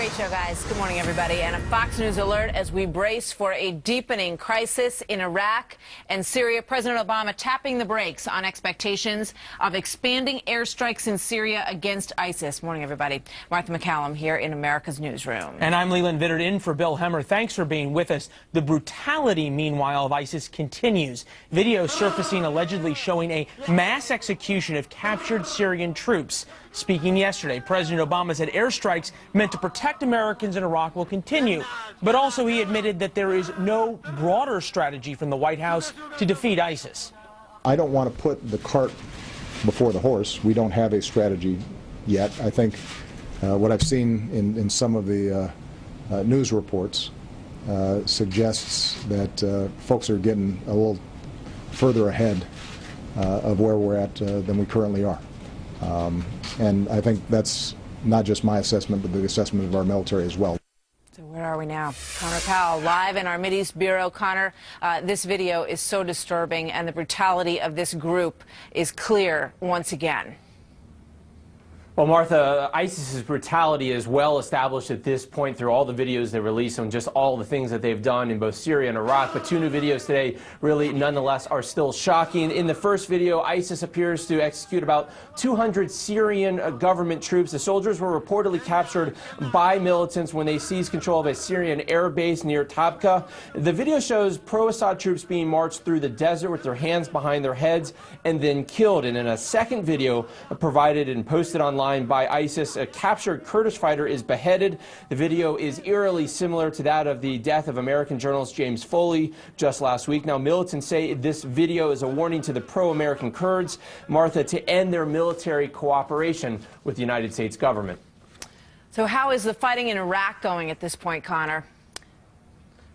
Great show, guys. Good morning, everybody. And a Fox News alert as we brace for a deepening crisis in Iraq and Syria. President Obama tapping the brakes on expectations of expanding airstrikes in Syria against ISIS. Morning, everybody. Martha McCallum here in America's Newsroom. And I'm Leland Vittert in for Bill Hemmer. Thanks for being with us. The brutality, meanwhile, of ISIS continues. Video surfacing allegedly showing a mass execution of captured Syrian troops. Speaking yesterday, President Obama said airstrikes meant to protect Americans in Iraq will continue. But also he admitted that there is no broader strategy from the White House to defeat ISIS. I don't want to put the cart before the horse. We don't have a strategy yet. I think what I've seen in some of the news reports suggests that folks are getting a little further ahead of where we're at than we currently are. And I think that's not just my assessment, but the assessment of our military as well. So where are we now? Connor Powell, live in our Mideast Bureau. Connor, this video is so disturbing, and the brutality of this group is clear once again. Well, Martha, ISIS's brutality is well established at this point through all the videos they release on just all the things that they've done in both Syria and Iraq. But two new videos today really nonetheless are still shocking. In the first video, ISIS appears to execute about 200 Syrian government troops. The soldiers were reportedly captured by militants when they seized control of a Syrian air base near Tabqa. The video shows pro-Assad troops being marched through the desert with their hands behind their heads and then killed. And in a second video provided and posted online by ISIS, a captured Kurdish fighter is beheaded. The video is eerily similar to that of the death of American journalist James Foley just last week. Now, militants say this video is a warning to the pro-American Kurds, Martha, to end their military cooperation with the United States government. So how is the fighting in Iraq going at this point, Connor?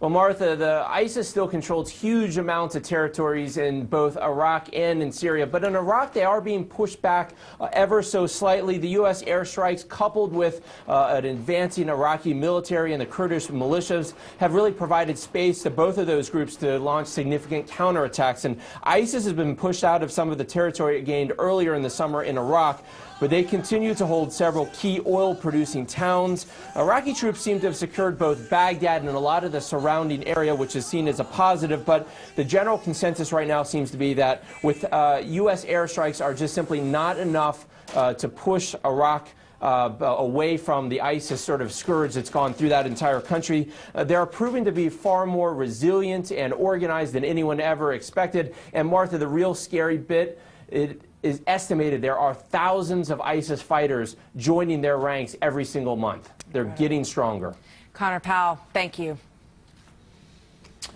Well, Martha, the ISIS still controls huge amounts of territories in both Iraq and in Syria. But in Iraq, they are being pushed back ever so slightly. The U.S. airstrikes, coupled with an advancing Iraqi military and the Kurdish militias, have really provided space to both of those groups to launch significant counterattacks. And ISIS has been pushed out of some of the territory it gained earlier in the summer in Iraq, but they continue to hold several key oil-producing towns. Iraqi troops seem to have secured both Baghdad and a lot of the surrounding area, which is seen as a positive, but the general consensus right now seems to be that with U.S. airstrikes are just simply not enough to push Iraq away from the ISIS sort of scourge that's gone through that entire country. They are proving to be far more resilient and organized than anyone ever expected. And Martha, the real scary bit, it is estimated there are thousands of ISIS fighters joining their ranks every single month. They're getting stronger. Connor Powell, thank you.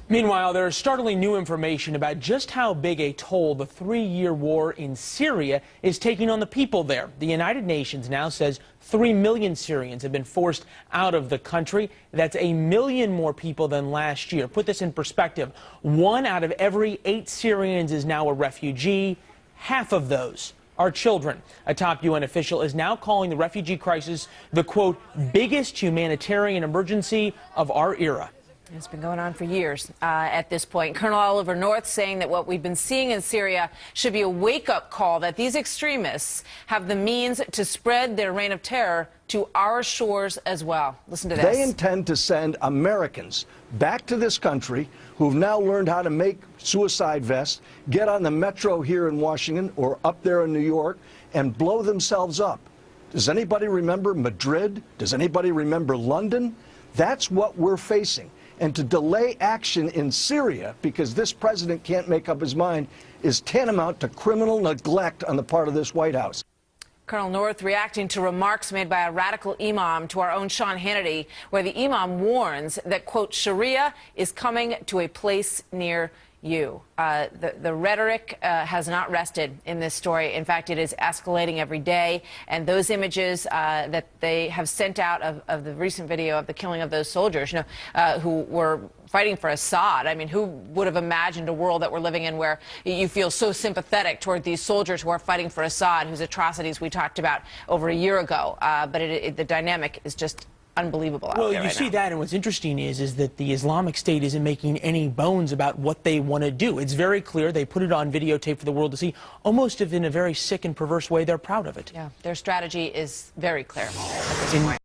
Meanwhile, there is startling new information about just how big a toll the 3-year war in Syria is taking on the people there. The United Nations now says 3 million Syrians have been forced out of the country. That's 1 million more people than last year. Put this in perspective. 1 out of every 8 Syrians is now a refugee. Half of those are children. A top UN official is now calling the refugee crisis the, quote, biggest humanitarian emergency of our era. It's been going on for years at this point. Colonel Oliver North saying that what we've been seeing in Syria should be a wake-up call that these extremists have the means to spread their reign of terror to our shores as well. Listen to this. They intend to send Americans back to this country who've now learned how to make suicide vests, get on the metro here in Washington or up there in New York, and blow themselves up. Does anybody remember Madrid? Does anybody remember London? That's what we're facing. And to delay action in Syria, because this president can't make up his mind, is tantamount to criminal neglect on the part of this White House. Colonel North reacting to remarks made by a radical imam to our own Sean Hannity, where the imam warns that, quote, Sharia is coming to a place near you. The rhetoric has not rested in this story. In fact, it is escalating every day. And those images that they have sent out of the recent video of the killing of those soldiers, who were fighting for Assad. I mean, who would have imagined a world that we're living in where you feel so sympathetic toward these soldiers who are fighting for Assad, whose atrocities we talked about over a year ago. But the dynamic is just unbelievable out there right now. Well, you see that, and what's interesting is that the Islamic State isn't making any bones about what they want to do. It's very clear. They put it on videotape for the world to see, almost in a very sick and perverse way. They're proud of it. Yeah, their strategy is very clear at this point.